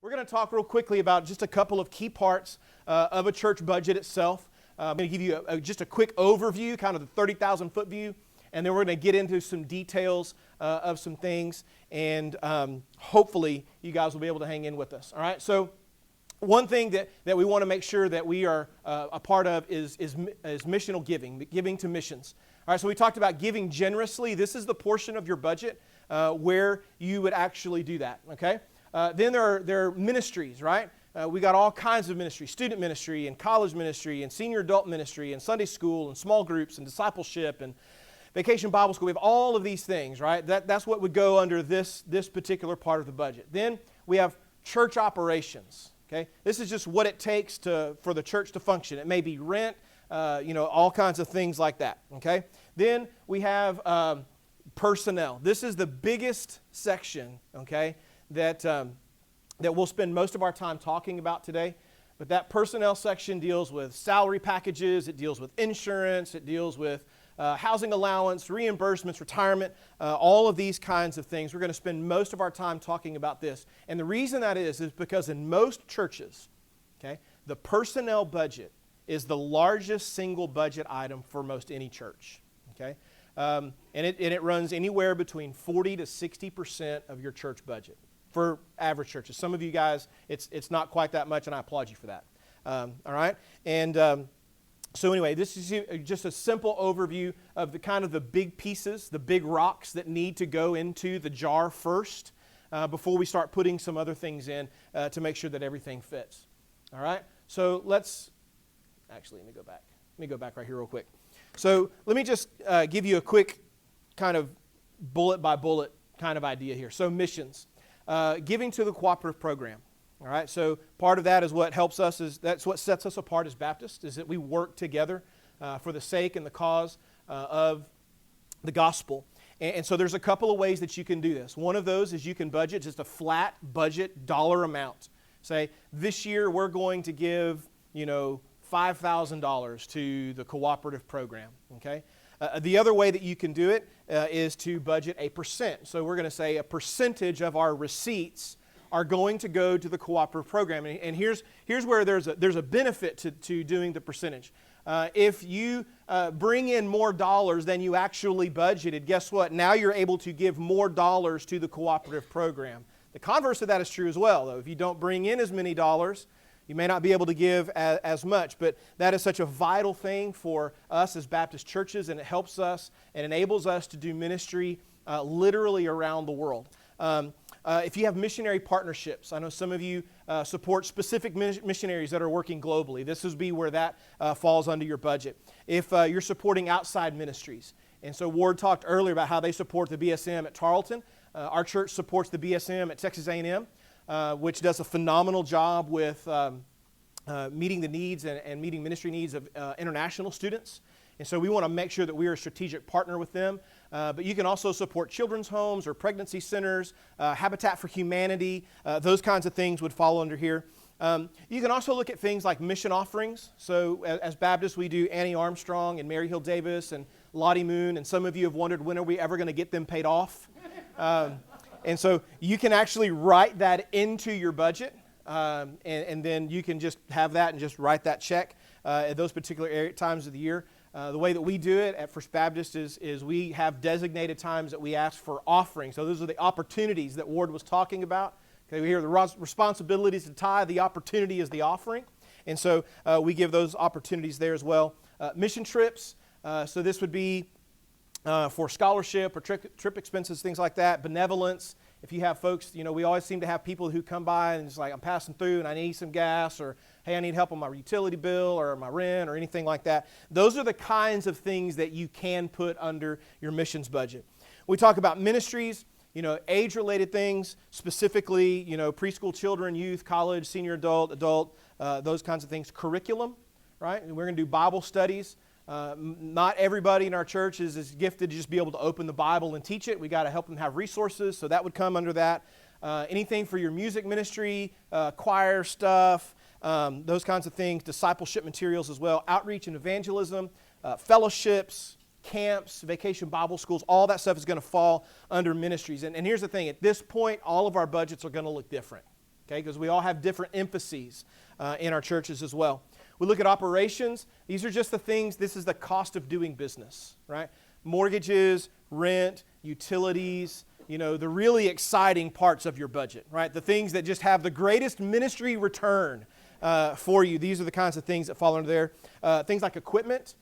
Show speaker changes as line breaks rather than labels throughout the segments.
We're going to talk real quickly about just a couple of key parts of a church budget itself. I'm going to give you just a quick overview, kind of the 30,000-foot view, and then we're going to get into some details of some things, and hopefully you guys will be able to hang in with us. All right, so one thing that we want to make sure that we are a part of is missional giving to missions. All right, so we talked about giving generously. This is the portion of your budget where you would actually do that, okay? Then there are ministries, right? We got all kinds of ministries, student ministry and college ministry and senior adult ministry and Sunday school and small groups and discipleship and vacation Bible school. We have all of these things, right? That's what would go under this particular part of the budget. Then we have church operations, okay? This is just what it takes for the church to function. It may be rent, all kinds of things like that, okay? Then we have personnel. This is the biggest section, okay, that we'll spend most of our time talking about today. But that personnel section deals with salary packages, it deals with insurance, it deals with housing allowance, reimbursements, retirement, all of these kinds of things. We're going to spend most of our time talking about this. And the reason that is because in most churches, okay, the personnel budget is the largest single budget item for most any church, okay? And it runs anywhere between 40 to 60% of your church budget for average churches. Some of you guys, it's not quite that much, and I applaud you for that. All right? And so anyway, this is just a simple overview of the big pieces, the big rocks that need to go into the jar first before we start putting some other things in to make sure that everything fits. All right? So let me go back. Let me go back right here real quick. So let me just give you a quick kind of bullet by bullet kind of idea here. So missions. Giving to the cooperative program. All right, so part of that is what helps us, that's what sets us apart as Baptists, is that we work together for the sake and the cause of the gospel. And so there's a couple of ways that you can do this. One of those is you can budget just a flat budget dollar amount. Say, this year we're going to give, $5,000 to the cooperative program, okay? The other way that you can do it is to budget a percent. So we're going to say a percentage of our receipts are going to go to the cooperative program. And here's where there's a benefit to doing the percentage. If you bring in more dollars than you actually budgeted, guess what? Now you're able to give more dollars to the cooperative program. The converse of that is true as well, though. If you don't bring in as many dollars, you may not be able to give as much, but that is such a vital thing for us as Baptist churches, and it helps us and enables us to do ministry literally around the world. If you have missionary partnerships, I know some of you support specific missionaries that are working globally. This would be where that falls under your budget. If you're supporting outside ministries, and so Ward talked earlier about how they support the BSM at Tarleton. Our church supports the BSM at Texas A&M. Which does a phenomenal job with meeting the needs and meeting ministry needs of international students. And so we want to make sure that we are a strategic partner with them. But you can also support children's homes or pregnancy centers, Habitat for Humanity. Those kinds of things would fall under here. You can also look at things like mission offerings. So as Baptists, we do Annie Armstrong and Mary Hill Davis and Lottie Moon. And some of you have wondered, when are we ever going to get them paid off? And so you can actually write that into your budget, and then you can just have that and just write that check at those particular times of the year. The way that we do it at First Baptist is we have designated times that we ask for offerings. So those are the opportunities that Ward was talking about. Okay, we hear the responsibilities to tithe, the opportunity is the offering. And so we give those opportunities there as well. Mission trips, so this would be for scholarship or trip expenses, things like that. Benevolence. If you have folks, we always seem to have people who come by and it's like, I'm passing through and I need some gas, or hey, I need help on my utility bill or my rent or anything like that. Those are the kinds of things that you can put under your missions budget. We talk about ministries, age-related things, specifically, preschool children, youth, college, senior adult, those kinds of things. Curriculum, right? And we're going to do Bible studies. Not everybody in our church is as gifted to just be able to open the Bible and teach it. We got to help them have resources, so that would come under that. Anything for your music ministry, choir stuff, those kinds of things, discipleship materials as well, outreach and evangelism, fellowships, camps, vacation Bible schools, all that stuff is going to fall under ministries. And here's the thing, at this point, all of our budgets are going to look different. okay, because we all have different emphases in our churches as well. We look at operations. These are just the things, this is the cost of doing business, right? Mortgages, rent, utilities, the really exciting parts of your budget, right? The things that just have the greatest ministry return for you. These are the kinds of things that fall under there. Things like equipment,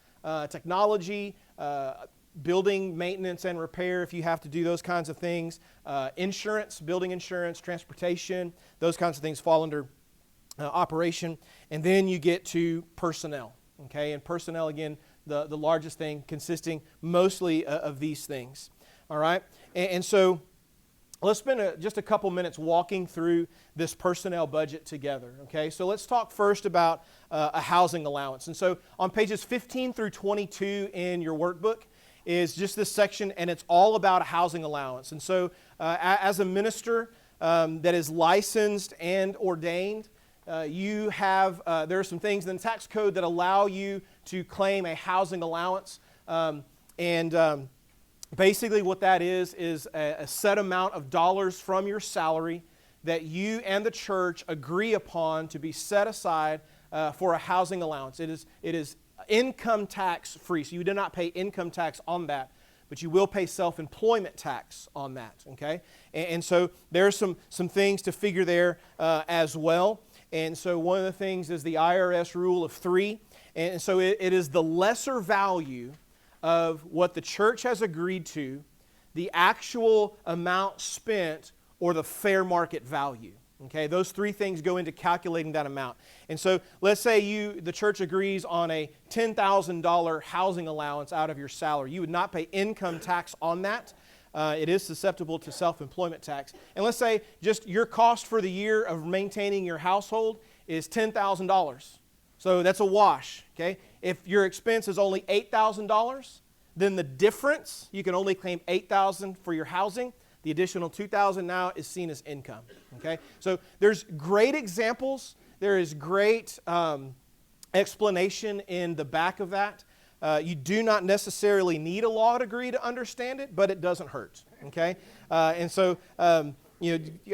technology, building maintenance and repair if you have to do those kinds of things. Insurance, building insurance, transportation, those kinds of things fall under operation. And then you get to personnel, okay? And personnel, again, the largest thing consisting mostly of these things, all right? And so let's spend just a couple minutes walking through this personnel budget together, okay? So let's talk first about a housing allowance. And so on pages 15 through 22 in your workbook is just this section, and it's all about a housing allowance. And so as a minister that is licensed and ordained, you have, there are some things in the tax code that allow you to claim a housing allowance. Basically what that is a set amount of dollars from your salary that you and the church agree upon to be set aside for a housing allowance. It is income tax free, so you do not pay income tax on that, but you will pay self-employment tax on that, okay? And so there are some things to figure there as well. And so one of the things is the IRS rule of 3. And so it is the lesser value of what the church has agreed to, the actual amount spent, or the fair market value. Okay, those 3 things go into calculating that amount. And so let's say the church agrees on a $10,000 housing allowance out of your salary. You would not pay income tax on that. It is susceptible to self-employment tax. And let's say just your cost for the year of maintaining your household is $10,000. So that's a wash, okay? If your expense is only $8,000, then the difference, you can only claim $8,000 for your housing. The additional $2,000 now is seen as income, okay? So there's great examples. There is great explanation in the back of that. You do not necessarily need a law degree to understand it, but it doesn't hurt, okay? And so, I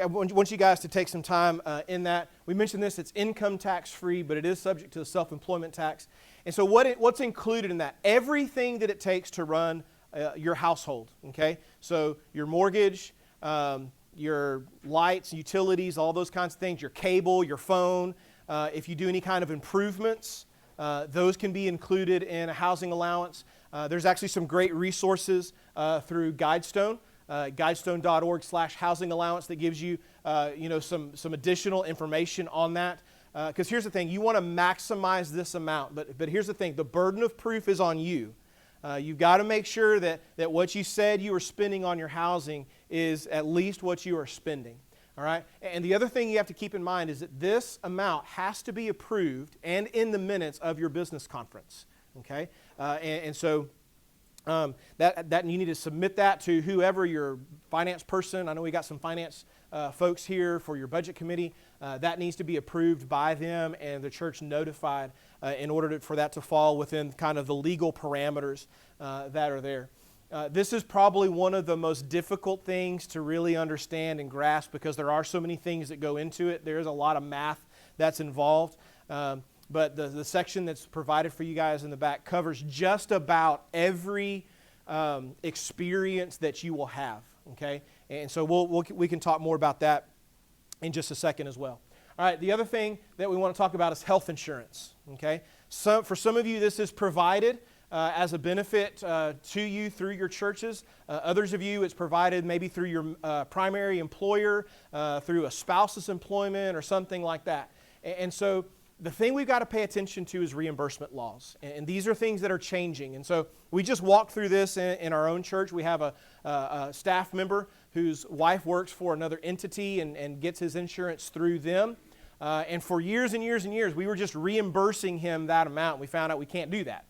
want you guys to take some time in that. We mentioned this, it's income tax free, but it is subject to the self-employment tax. And so what's included in that? Everything that it takes to run your household, okay? So your mortgage, your lights, utilities, all those kinds of things, your cable, your phone. If you do any kind of improvements, those can be included in a housing allowance. There's actually some great resources through Guidestone, guidestone.org/housing allowance that gives you, some additional information on that. Because here's the thing, you want to maximize this amount, but here's the thing, the burden of proof is on you. You've got to make sure that what you said you were spending on your housing is at least what you are spending. All right? And the other thing you have to keep in mind is that this amount has to be approved and in the minutes of your business conference. Okay? So that you need to submit that to whoever your finance person. I know we got some finance folks here for your budget committee. That needs to be approved by them and the church notified in order for that to fall within kind of the legal parameters that are there. This is probably one of the most difficult things to really understand and grasp because there are so many things that go into it. There is a lot of math that's involved. But the section that's provided for you guys in the back covers just about every experience that you will have. Okay? And so we can talk more about that in just a second as well. All right, the other thing that we want to talk about is health insurance. Okay? So for some of you, this is provided as a benefit to you through your churches. Others of you, it's provided maybe through your primary employer, through a spouse's employment or something like that. And so the thing we've got to pay attention to is reimbursement laws. And these are things that are changing. And so we just walked through this in our own church. We have a staff member whose wife works for another entity and gets his insurance through them. And for years and years and years, we were just reimbursing him that amount. We found out we can't do that.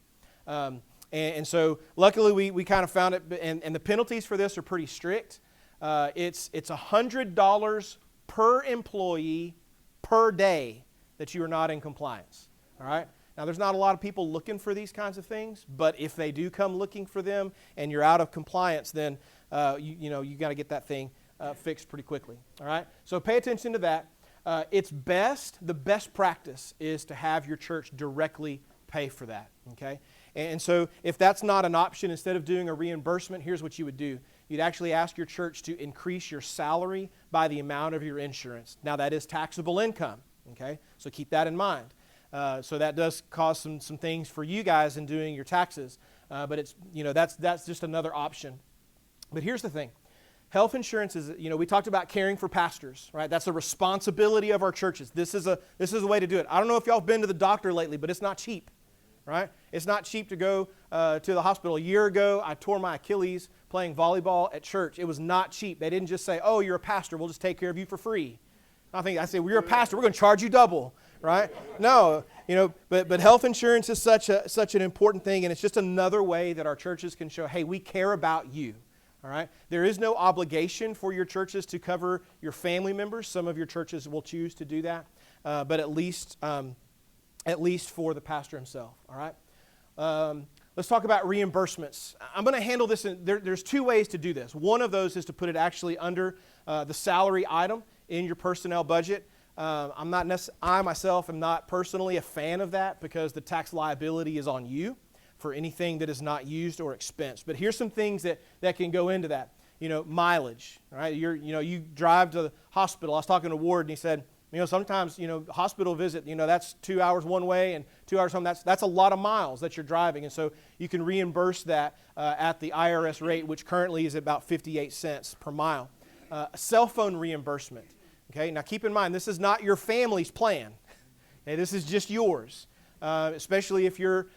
And so luckily we kind of found it, and the penalties for this are pretty strict. It's $100 per employee per day that you are not in compliance. All right? Now, there's not a lot of people looking for these kinds of things, but if they do come looking for them and you're out of compliance, then you got to get that thing fixed pretty quickly. All right? So pay attention to that. the best practice is to have your church directly pay for that, okay? And so if that's not an option, instead of doing a reimbursement, here's what you would do. You'd actually ask your church to increase your salary by the amount of your insurance. Now, that is taxable income, okay? So keep that in mind. So that does cause some things for you guys in doing your taxes, but it's, that's just another option. But here's the thing. Health insurance is, we talked about caring for pastors, right? That's a responsibility of our churches. This is a way to do it. I don't know if y'all have been to the doctor lately, but it's not cheap, right? It's not cheap to go to the hospital. A year ago, I tore my Achilles playing volleyball at church. It was not cheap. They didn't just say, oh, you're a pastor, we'll just take care of you for free. I said, well, you're a pastor, we're going to charge you double, right? No, but health insurance is such an important thing, and it's just another way that our churches can show, hey, we care about you. All right. There is no obligation for your churches to cover your family members. Some of your churches will choose to do that, but at least for the pastor himself. All right. Let's talk about reimbursements. I'm going to handle this. There's two ways to do this. One of those is to put it actually under the salary item in your personnel budget. I myself am not personally a fan of that because the tax liability is on you for anything that is not used or expensed. But here's some things that can go into that. Mileage, right? You drive to the hospital. I was talking to Ward, and he said, sometimes, hospital visit, that's 2 hours one way and 2 hours home. That's a lot of miles that you're driving. And so you can reimburse that at the IRS rate, which currently is about 58 cents per mile. Cell phone reimbursement. Okay, now keep in mind, this is not your family's plan. Okay, this is just yours. Especially if your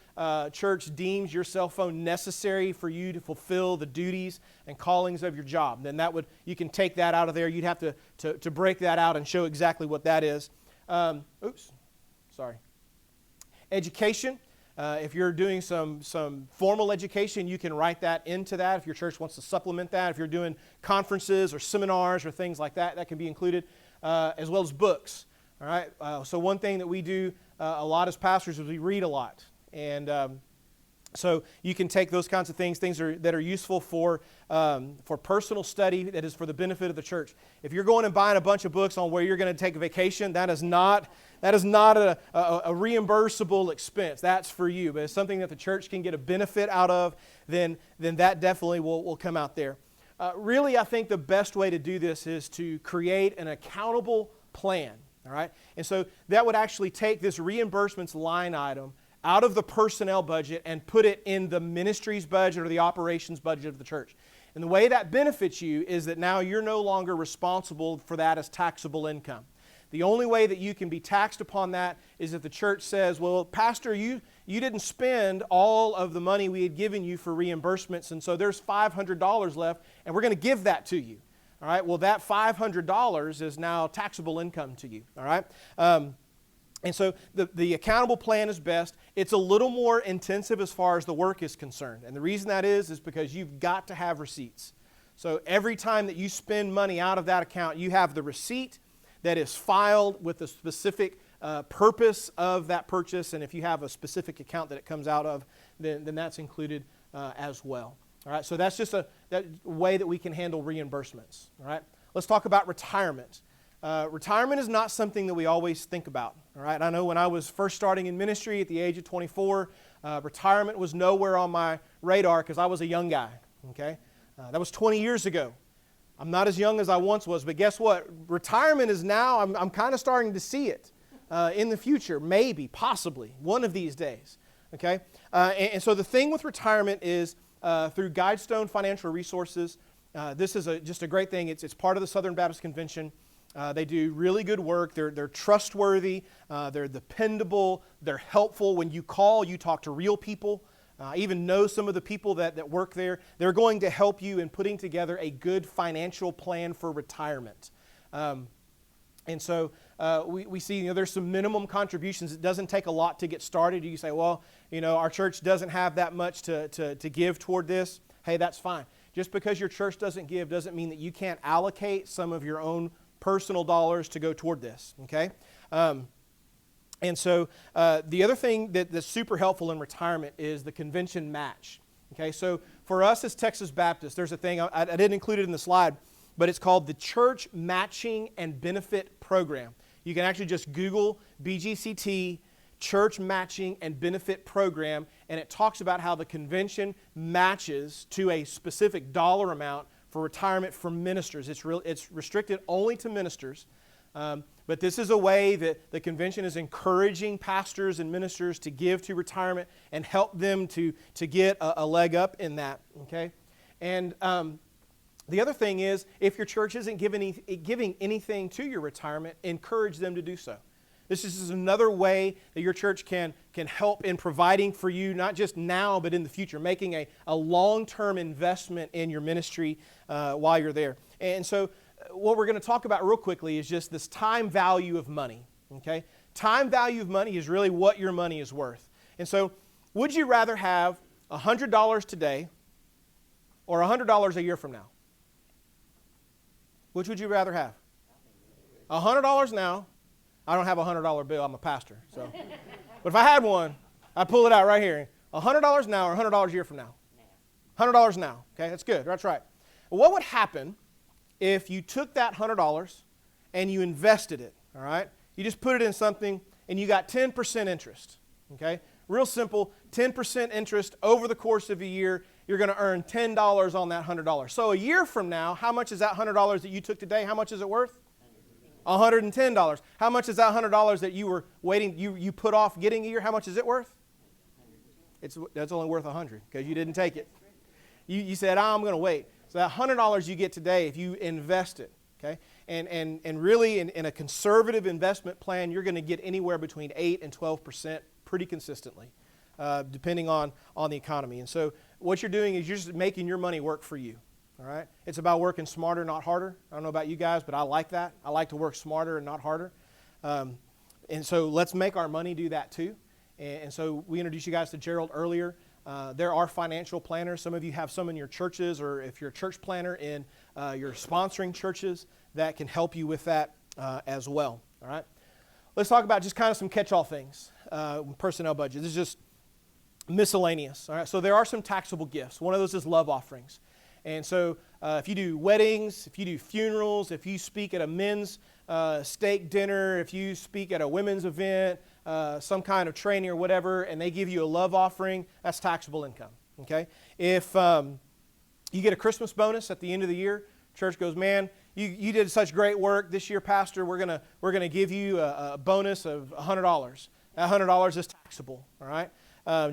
church deems your cell phone necessary for you to fulfill the duties and callings of your job. Then you can take that out of there. You'd have to break that out and show exactly what that is. Education. If you're doing some formal education, you can write that into that. If your church wants to supplement that, if you're doing conferences or seminars or things like that, that can be included, as well as books. All right. So one thing that we do a lot as pastors is we read a lot, and so you can take those kinds of things that are useful for personal study, that is for the benefit of the church. If you're going and buying a bunch of books on where you're going to take a vacation, that is not a reimbursable expense. That's for you, but it's something that the church can get a benefit out of. Then that definitely will come out there. Really, I think the best way to do this is to create an accountable plan. All right? And so that would actually take this reimbursements line item out of the personnel budget and put it in the ministry's budget or the operations budget of the church. And the way that benefits you is that now you're no longer responsible for that as taxable income. The only way that you can be taxed upon that is if the church says, well, Pastor, you didn't spend all of the money we had given you for reimbursements, and so there's $500 left, and we're going to give that to you. All right, well, that $500 is now taxable income to you, all right? And so the accountable plan is best. It's a little more intensive as far as the work is concerned. And the reason that is because you've got to have receipts. So every time that you spend money out of that account, you have the receipt that is filed with the specific purpose of that purchase. And if you have a specific account that it comes out of, then that's included as well. All right, so that's just that way that we can handle reimbursements. All right, let's talk about retirement. Retirement is not something that we always think about. All right, I know when I was first starting in ministry at the age of 24, retirement was nowhere on my radar because I was a young guy. Okay, that was 20 years ago. I'm not as young as I once was, but guess what? Retirement is now. I'm kind of starting to see it in the future, maybe, possibly, one of these days. Okay, and so the thing with retirement is. Through Guidestone Financial Resources. This is just a great thing. It's part of the Southern Baptist Convention. They do really good work. They're trustworthy. They're dependable. They're helpful. When you call, you talk to real people. I even know some of the people that work there. They're going to help you in putting together a good financial plan for retirement. And so we see there's some minimum contributions. It doesn't take a lot to get started. You say, well, our church doesn't have that much to give toward this. Hey, that's fine. Just because your church doesn't give doesn't mean that you can't allocate some of your own personal dollars to go toward this. Okay? And so the other thing that's super helpful in retirement is the convention match. Okay? So for us as Texas Baptists, there's a thing, I didn't include it in the slide, but it's called the Church Matching and Benefit Program. You can actually just Google BGCT church matching and benefit program, and it talks about how the convention matches to a specific dollar amount for retirement for ministers. It's restricted only to ministers, but this is a way that the convention is encouraging pastors and ministers to give to retirement and help them to get a leg up in that. Okay, and the other thing is, if your church isn't giving anything to your retirement, encourage them to do so. This is another way that your church can help in providing for you, not just now, but in the future, making a long-term investment in your ministry while you're there. And so what we're going to talk about real quickly is just this time value of money. Okay? Time value of money is really what your money is worth. And so would you rather have $100 today or $100 a year from now? Which would you rather have? $100 now. I don't have a $100 bill. I'm a pastor. So, but if I had one, I'd pull it out right here. $100 now or $100 a year from now? $100 now. Okay, that's good. That's right. Well, what would happen if you took that $100 and you invested it? All right, you just put it in something and you got 10% interest. Okay, real simple. 10% interest over the course of a year. You're going to earn $10 on that $100. So a year from now, how much is that $100 that you took today? How much is it worth? $110. How much is that $100 that you were waiting, you put off getting a year? How much is it worth? That's only worth $100 because you didn't take it. You said, I'm going to wait. So that $100 you get today, if you invest it, okay, and really in a conservative investment plan, you're going to get anywhere between 8 and 12% pretty consistently, depending on the economy. And so what you're doing is you're just making your money work for you. All right? It's about working smarter, not harder. I don't know about you guys, but I like that. I like to work smarter and not harder. And so let's make our money do that too. And so we introduced you guys to Gerald earlier. There are financial planners. Some of you have some in your churches, or if you're a church planner in your sponsoring churches, that can help you with that as well. All right? Let's talk about just kind of some catch-all things. Personnel budget. This is just miscellaneous. All right? So there are some taxable gifts. One of those is love offerings. And so if you do weddings, if you do funerals, if you speak at a men's steak dinner, if you speak at a women's event, some kind of training or whatever, and they give you a love offering, that's taxable income. Okay? If you get a Christmas bonus at the end of the year, church goes, man, you did such great work this year, Pastor. We're gonna give you a bonus of $100. That $100 is taxable. All right?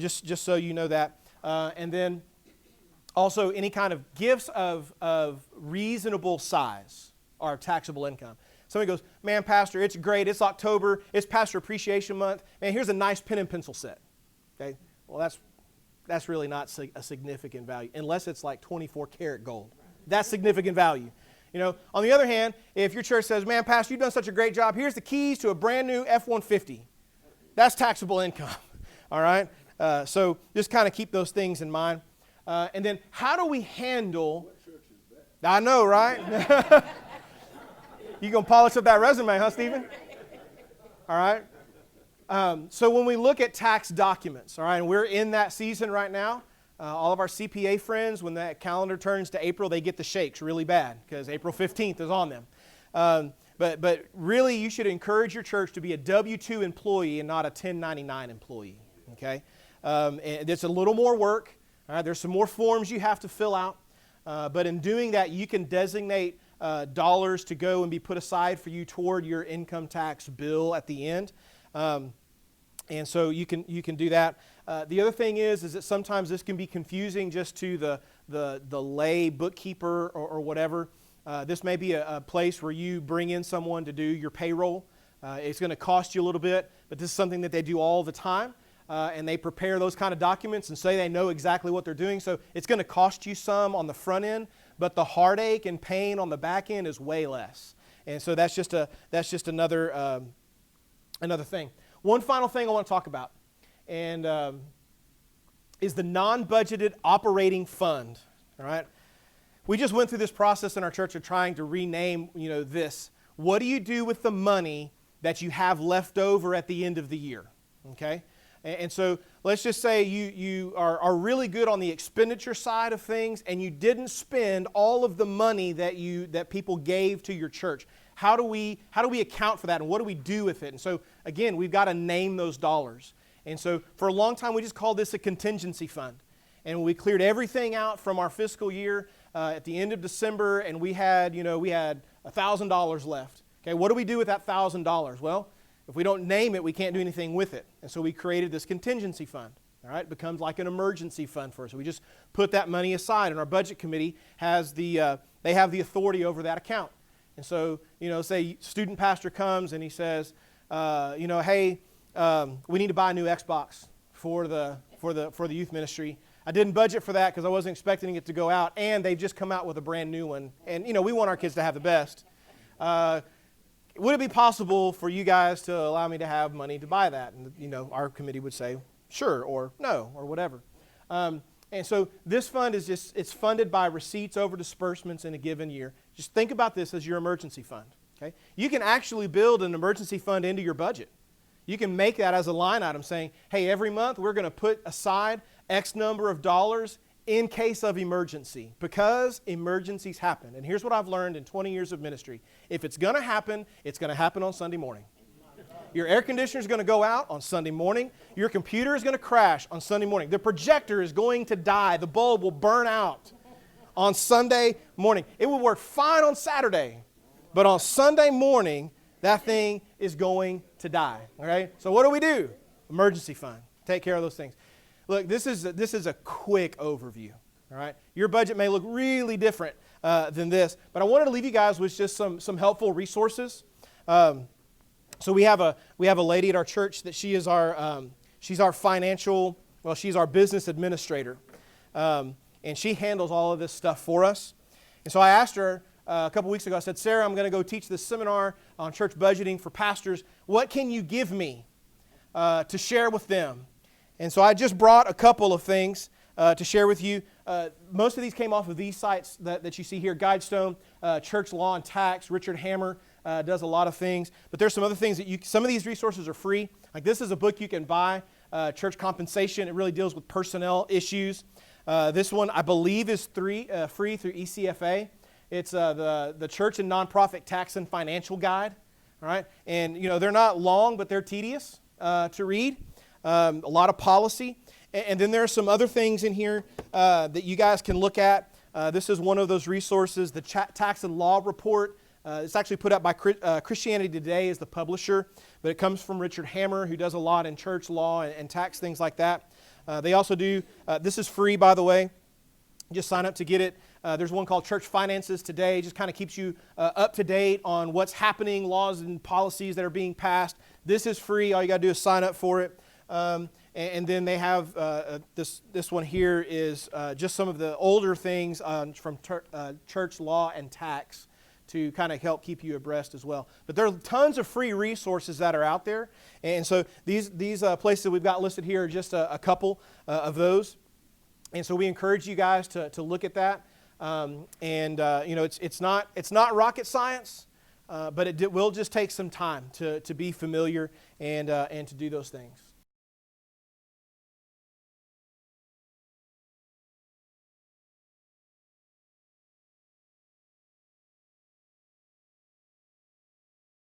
Just so you know that. And then also, any kind of gifts of reasonable size are taxable income. Somebody goes, man, Pastor, it's great. It's October. It's Pastor Appreciation Month. Man, here's a nice pen and pencil set. Okay? Well, that's really not a significant value, unless it's like 24 karat gold. That's significant value. You know, on the other hand, if your church says, man, Pastor, you've done such a great job. Here's the keys to a brand new F-150. That's taxable income. All right? So just kind of keep those things in mind. And then how do we handle... What church is that? I know, right? You going to polish up that resume, huh, Stephen? All right. So when we look at tax documents, all right, and we're in that season right now, all of our CPA friends, when that calendar turns to April, they get the shakes really bad because April 15th is on them. But really, you should encourage your church to be a W-2 employee and not a 1099 employee, okay? And it's a little more work. All right, there's some more forms you have to fill out, but in doing that, you can designate dollars to go and be put aside for you toward your income tax bill at the end, and so you can do that. The other thing is that sometimes this can be confusing just to the lay bookkeeper or whatever. This may be a place where you bring in someone to do your payroll. It's going to cost you a little bit, but this is something that they do all the time. And they prepare those kind of documents and say they know exactly what they're doing. So it's going to cost you some on the front end, but the heartache and pain on the back end is way less. And so that's just another thing. One final thing I want to talk about, and is the non-budgeted operating fund. All right, we just went through this process in our church of trying to rename, this. What do you do with the money that you have left over at the end of the year? Okay. And so let's just say you are really good on the expenditure side of things and you didn't spend all of the money that people gave to your church. how do we account for that, and what do we do with it? And so, again, we've got to name those dollars. And so for a long time, we just called this a contingency fund. And we cleared everything out from our fiscal year at the end of December, and we had $1,000 left. Okay, what do we do with that $1,000? Well, if we don't name it, we can't do anything with it. And so we created this contingency fund. All right, it becomes like an emergency fund for us. So we just put that money aside, and our budget committee has they have the authority over that account. And so, say student pastor comes and he says, hey, we need to buy a new Xbox for the youth ministry. I didn't budget for that because I wasn't expecting it to go out, and they've just come out with a brand new one. And we want our kids to have the best. Would it be possible for you guys to allow me to have money to buy that? And our committee would say, sure, or no, or whatever. And so this fund is it's funded by receipts over disbursements in a given year. Just think about this as your emergency fund. Okay? You can actually build an emergency fund into your budget. You can make that as a line item saying, hey, every month we're going to put aside X number of dollars in case of emergency, because emergencies happen. And here's what I've learned in 20 years of ministry. If it's going to happen on Sunday morning. Your air conditioner is going to go out on Sunday morning. Your computer is going to crash on Sunday morning. The projector is going to die. The bulb will burn out on Sunday morning. It will work fine on Saturday, but on Sunday morning, that thing is going to die. All right? So what do? Emergency fund. Take care of those things. Look, this is a quick overview. All right? Your budget may look really different than this, but I wanted to leave you guys with just some helpful resources. So we have a lady at our church that she's our business administrator, and she handles all of this stuff for us. And so I asked her a couple weeks ago. I said, Sarah, I'm going to go teach this seminar on church budgeting for pastors. What can you give me to share with them? And so I just brought a couple of things to share with you. Most of these came off of these sites that you see here: Guidestone, Church Law and Tax. Richard Hammer does a lot of things. But there's some other things some of these resources are free. Like this is a book you can buy, Church Compensation. It really deals with personnel issues. This one, I believe, is free through ECFA. It's the Church and Nonprofit Tax and Financial Guide. All right, and they're not long, but they're tedious to read. A lot of policy. And then there are some other things in here that you guys can look at. This is one of those resources, the Tax and Law Report. It's actually put out by Christianity Today as the publisher, but it comes from Richard Hammer, who does a lot in church law and tax things like that. They also do, this is free, by the way. Just sign up to get it. There's one called Church Finances Today. It just kind of keeps you up to date on what's happening, laws and policies that are being passed. This is free. All you got to do is sign up for it. And then they have this one here is just some of the older things from church law and tax to kind of help keep you abreast as well. But there are tons of free resources that are out there. And so these places that we've got listed here are just a couple of those. And so we encourage you guys to look at that. It's not rocket science, but it will just take some time to be familiar and to do those things.